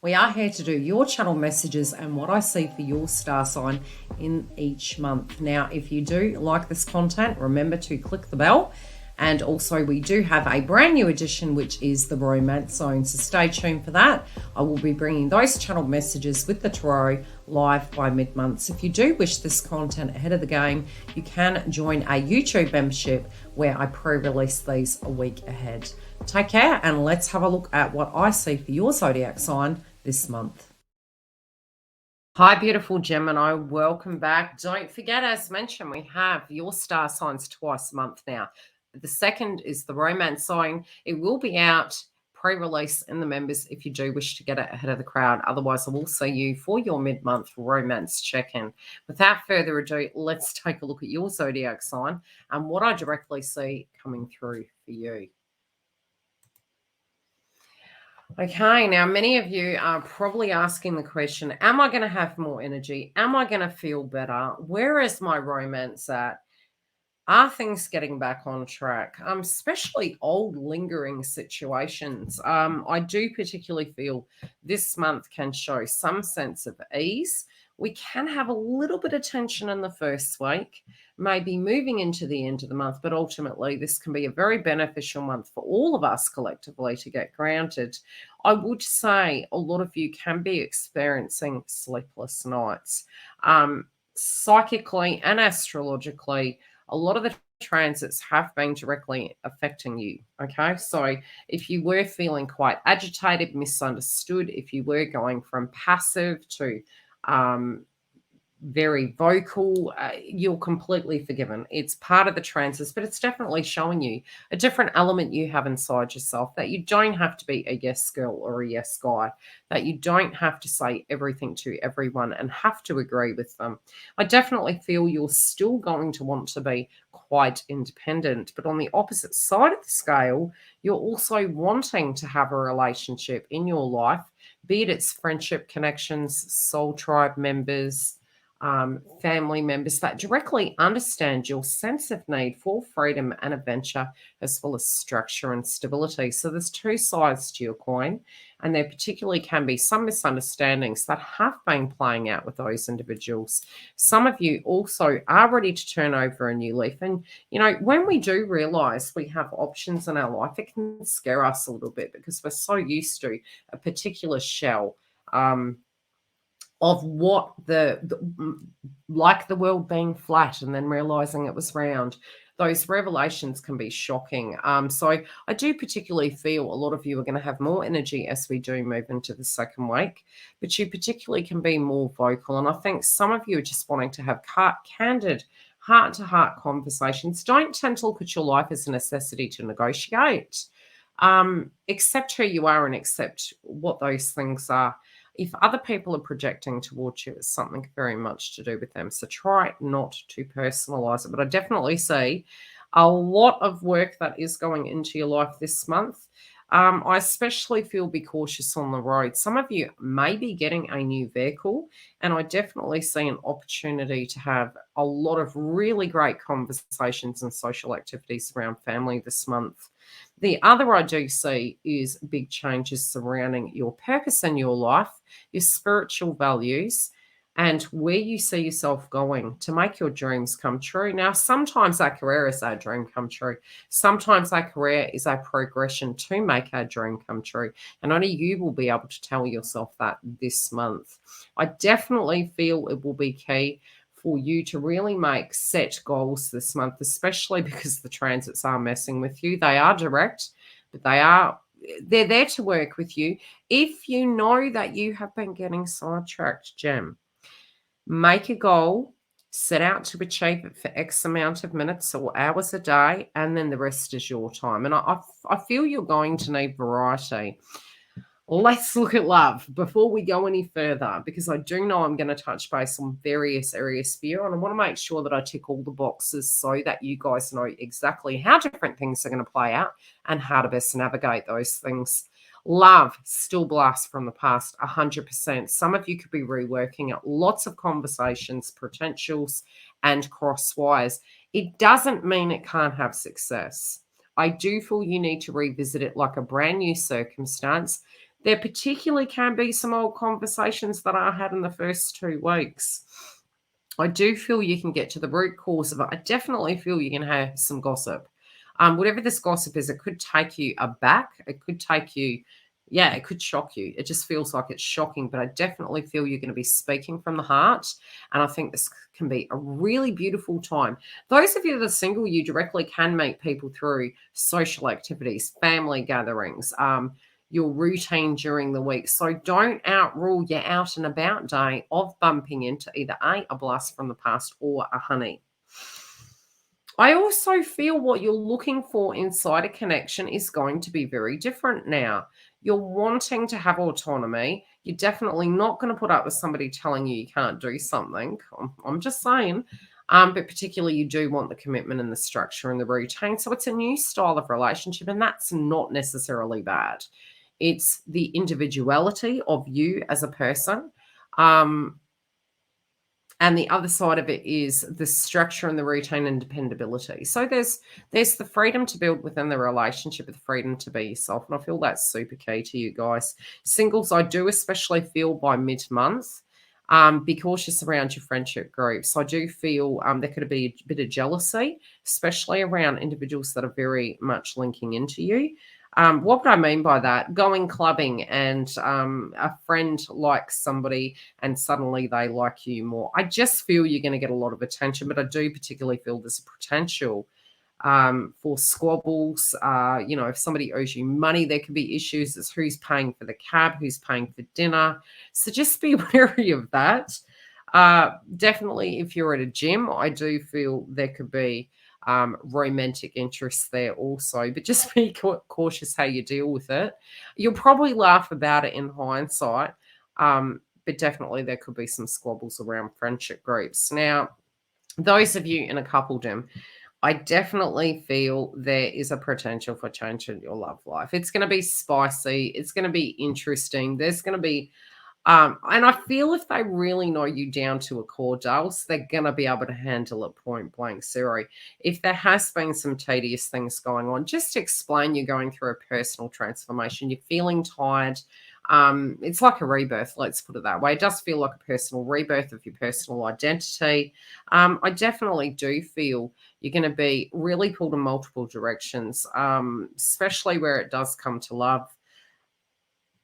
We are here to do your channel messages and what I see for your star sign in each month. Now, if you do like this content, remember to click the bell. And also we do have a brand new edition, which is the Romance Zone. So stay tuned for that. I will be bringing those channel messages with the tarot live by mid-month. So if you do wish this content ahead of the game, you can join a YouTube membership where I pre-release these a week ahead. Take care, and let's have a look at what I see for your zodiac sign this month. Hi, beautiful Gemini. Welcome back. Don't forget, as mentioned, we have your star signs twice a month now. The second is the Romance Zone. It will be out pre-release in the members if you do wish to get it ahead of the crowd. Otherwise, I will see you for your mid-month romance check-in. Without further ado, let's take a look at your zodiac sign and what I directly see coming through for you. Okay, now many of you are probably asking the question, am I going to have more energy? Am I going to feel better? Where is my romance at? Are things getting back on track? Especially old lingering situations. I do particularly feel this month can show some sense of ease. We can have a little bit of tension in the first week, maybe moving into the end of the month, but ultimately this can be a very beneficial month for all of us collectively to get grounded. I would say a lot of you can be experiencing sleepless nights. Psychically and astrologically, a lot of the transits have been directly affecting you. Okay, so if you were feeling quite agitated, misunderstood, if you were going from passive to very vocal, you're completely forgiven. It's part of the transits, but it's definitely showing you a different element you have inside yourself, that you don't have to be a yes girl or a yes guy, that you don't have to say everything to everyone and have to agree with them. I definitely feel you're still going to want to be quite independent, but on the opposite side of the scale, you're also wanting to have a relationship in your life, be it's friendship connections, soul tribe members, family members that directly understand your sense of need for freedom and adventure, as well as structure and stability. So there's two sides to your coin, and there particularly can be some misunderstandings that have been playing out with those individuals. Some of you also are ready to turn over a new leaf. And, you know, when we do realize we have options in our life, it can scare us a little bit because we're so used to a particular shell. Of what like the world being flat and then realizing it was round. Those revelations can be shocking. So I do particularly feel a lot of you are going to have more energy as we do move into the second week, but you particularly can be more vocal. And I think some of you are just wanting to have candid, heart-to-heart conversations. Don't tend to look at your life as a necessity to negotiate. Accept who you are and accept what those things are. If other people are projecting towards you, it's something very much to do with them. So try not to personalize it. But I definitely see a lot of work that is going into your life this month. I especially feel be cautious on the road. Some of you may be getting a new vehicle, and I definitely see an opportunity to have a lot of really great conversations and social activities around family this month. The other I do see is big changes surrounding your purpose in your life, your spiritual values, and where you see yourself going to make your dreams come true. Now, sometimes our career is our dream come true. Sometimes our career is our progression to make our dream come true. And only you will be able to tell yourself that this month. I definitely feel it will be key for you to really make set goals this month, especially because the transits are messing with you. They are direct, but they're there to work with you. If you know that you have been getting sidetracked, Gem, make a goal, set out to achieve it for X amount of minutes or hours a day, and then the rest is your time. And I feel you're going to need variety. Let's look at love before we go any further, because I do know I'm going to touch base on various areas for you, and I want to make sure that I tick all the boxes so that you guys know exactly how different things are going to play out and how to best navigate those things. Love, still blast from the past, 100%. Some of you could be reworking it. Lots of conversations, potentials, and cross wires. It doesn't mean it can't have success. I do feel you need to revisit it like a brand new circumstance. There particularly can be some old conversations that I had in the first 2 weeks. I do feel you can get to the root cause of it. I definitely feel you can have some gossip. Whatever this gossip is, it could take you aback. It could take you, yeah, it could shock you. It just feels like it's shocking, but I definitely feel you're going to be speaking from the heart. And I think this can be a really beautiful time. Those of you that are single, you directly can meet people through social activities, family gatherings, your routine during the week. So don't outrule your out and about day of bumping into either a blast from the past or a honey. I also feel what you're looking for inside a connection is going to be very different now. You're wanting to have autonomy. You're definitely not going to put up with somebody telling you can't do something. I'm just saying. But particularly, you do want the commitment and the structure and the routine. So it's a new style of relationship, and that's not necessarily bad. It's the individuality of you as a person. And the other side of it is the structure and the routine and dependability. So there's the freedom to build within the relationship, with freedom to be yourself. And I feel that's super key to you guys. Singles, I do especially feel by mid-month, be cautious around your friendship groups. I do feel there could be a bit of jealousy, especially around individuals that are very much linking into you. What would I mean by that? Going clubbing and a friend likes somebody and suddenly they like you more. I just feel you're going to get a lot of attention, but I do particularly feel there's a potential for squabbles. If somebody owes you money, there could be issues as who's paying for the cab, who's paying for dinner. So just be wary of that. Definitely, if you're at a gym, I do feel there could be romantic interests there also, but just be cautious how you deal with it. You'll probably laugh about it in hindsight, but definitely there could be some squabbles around friendship groups. Now, those of you in a coupledom, I definitely feel there is a potential for change in your love life. It's going to be spicy. It's going to be interesting. There's going to be and I feel if they really know you down to a core, Dales, they're going to be able to handle it point blank zero. If there has been some tedious things going on, just explain you're going through a personal transformation. You're feeling tired. It's like a rebirth, let's put it that way. It does feel like a personal rebirth of your personal identity. I definitely do feel you're going to be really pulled in multiple directions, especially where it does come to love.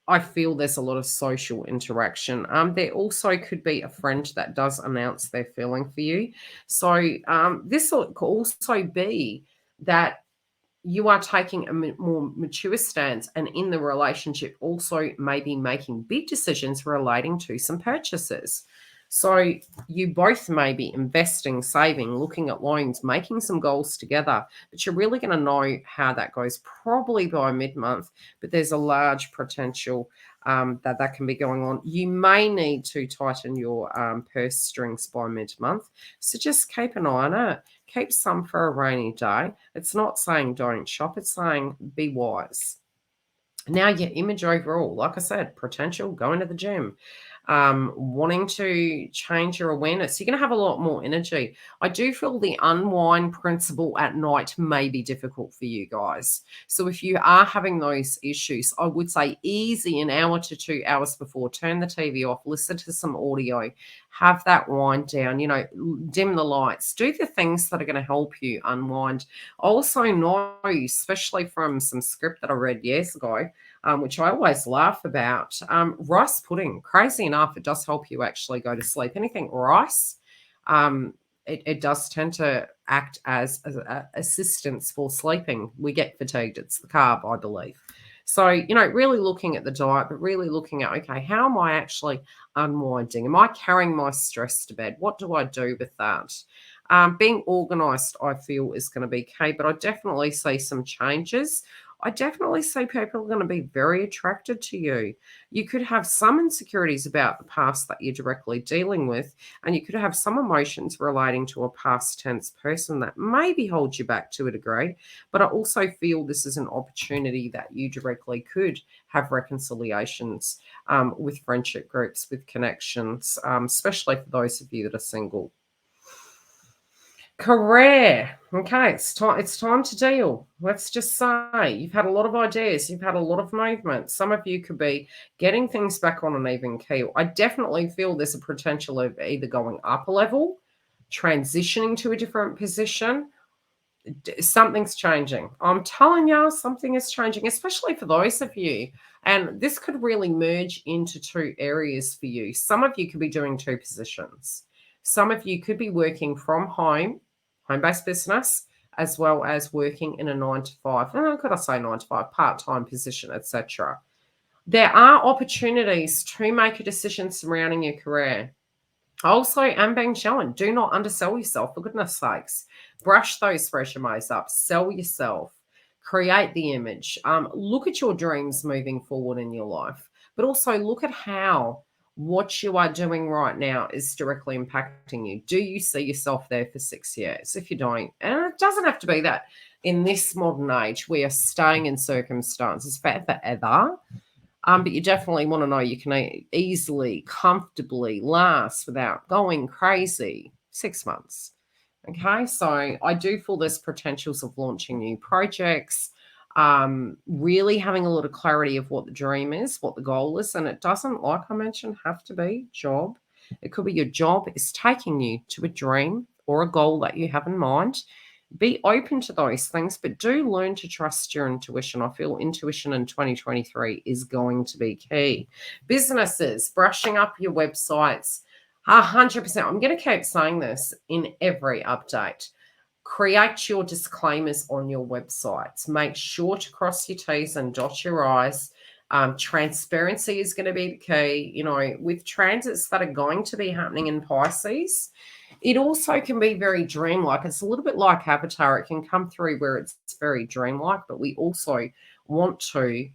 I feel there's a lot of social interaction. There also could be a friend that does announce their feeling for you. So this will also be that you are taking a more mature stance and in the relationship also maybe making big decisions relating to some purchases. So you both may be investing, saving, looking at loans, making some goals together, but you're really going to know how that goes probably by mid-month, but there's a large potential that can be going on. You may need to tighten your purse strings by mid-month, so just keep an eye on it. Keep some for a rainy day. It's not saying don't shop, it's saying be wise. Now, your image overall, like I said, potential, going to the gym, wanting to change your awareness. You're going to have a lot more energy. I do feel the unwind principle at night may be difficult for you guys. So if you are having those issues, I would say easy an hour to 2 hours before, turn the TV off, listen to some audio, have that wind down, dim the lights, do the things that are going to help you unwind. I also know, especially from some script that I read years ago, which I always laugh about, rice pudding. Crazy enough, it does help you actually go to sleep. Anything rice, it does tend to act as assistance for sleeping. We get fatigued. It's the carb, I believe. So, really looking at the diet, but really looking at, okay, how am I actually unwinding? Am I carrying my stress to bed? What do I do with that? Being organized, I feel, is going to be key, but I definitely see some changes. I definitely see people are going to be very attracted to you. You could have some insecurities about the past that you're directly dealing with, and you could have some emotions relating to a past tense person that maybe holds you back to a degree. But I also feel this is an opportunity that you directly could have reconciliations with friendship groups, with connections, especially for those of you that are single. Career. Okay, it's time to deal. Let's just say you've had a lot of ideas, you've had a lot of movement. Some of you could be getting things back on an even keel. I definitely feel there's a potential of either going up a level, transitioning to a different position. Something's changing. I'm telling you, something is changing, especially for those of you. And this could really merge into two areas for you. Some of you could be doing two positions. Some of you could be working from home, home-based business, as well as working in a 9 to 5. Could I say 9 to 5, part-time position, etc. There are opportunities to make a decision surrounding your career. Also, I'm being shown, do not undersell yourself, for goodness sakes. Brush those resumes up, sell yourself, create the image. Look at your dreams moving forward in your life, but also look at how what you are doing right now is directly impacting you. Do you see yourself there for 6 years? If you don't, and it doesn't have to be that in this modern age, we are staying in circumstances forever. But you definitely want to know you can easily, comfortably last without going crazy 6 months. Okay, so I do feel there's potentials of launching new projects, really having a lot of clarity of what the dream is, what the goal is. And it doesn't, like I mentioned, have to be job. It could be your job is taking you to a dream or a goal that you have in mind. Be open to those things, but do learn to trust your intuition. I feel intuition in 2023 is going to be key. Businesses, brushing up your websites, 100%. I'm going to keep saying this in every update. Create your disclaimers on your websites. Make sure to cross your T's and dot your I's. Transparency is going to be the key. You know, with transits that are going to be happening in Pisces, it also can be very dreamlike. It's a little bit like Avatar. It can come through where it's very dreamlike, but we also want to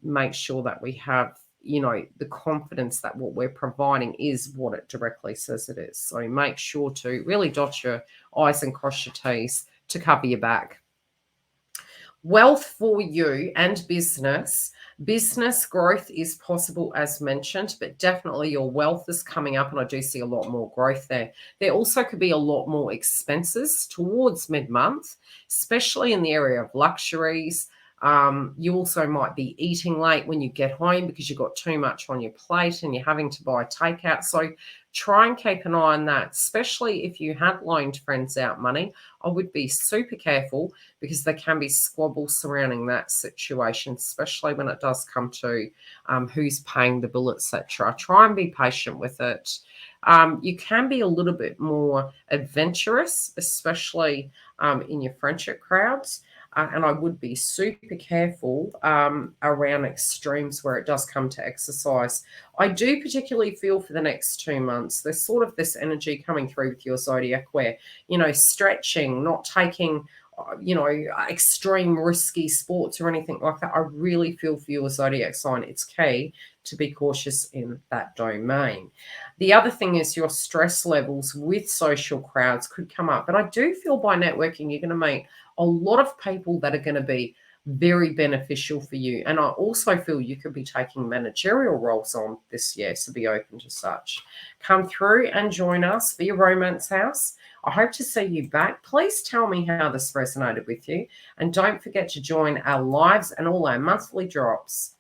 make sure that we have, you know, the confidence that what we're providing is what it directly says it is. So make sure to really dot your I's and cross your T's to cover your back. Wealth for you and business. Business growth is possible, as mentioned, but definitely your wealth is coming up, and I do see a lot more growth there. There also could be a lot more expenses towards mid-month, especially in the area of luxuries. You also might be eating late when you get home because you've got too much on your plate and you're having to buy takeout. So try and keep an eye on that, especially if you had loaned friends out money. I would be super careful because there can be squabbles surrounding that situation, especially when it does come to who's paying the bill, etc. Try and be patient with it. You can be a little bit more adventurous, especially in your friendship crowds. And I would be super careful around extremes where it does come to exercise. I do particularly feel for the next 2 months, there's sort of this energy coming through with your zodiac where, you know, stretching, not taking, you know, extreme risky sports or anything like that. I really feel for your zodiac sign, it's key to be cautious in that domain. The other thing is your stress levels with social crowds could come up. But I do feel by networking, you're going to meet a lot of people that are going to be very beneficial for you. And I also feel you could be taking managerial roles on this year, so be open to such. Come through and join us for your romance house. I hope to see you back. Please tell me how this resonated with you. And don't forget to join our lives and all our monthly drops.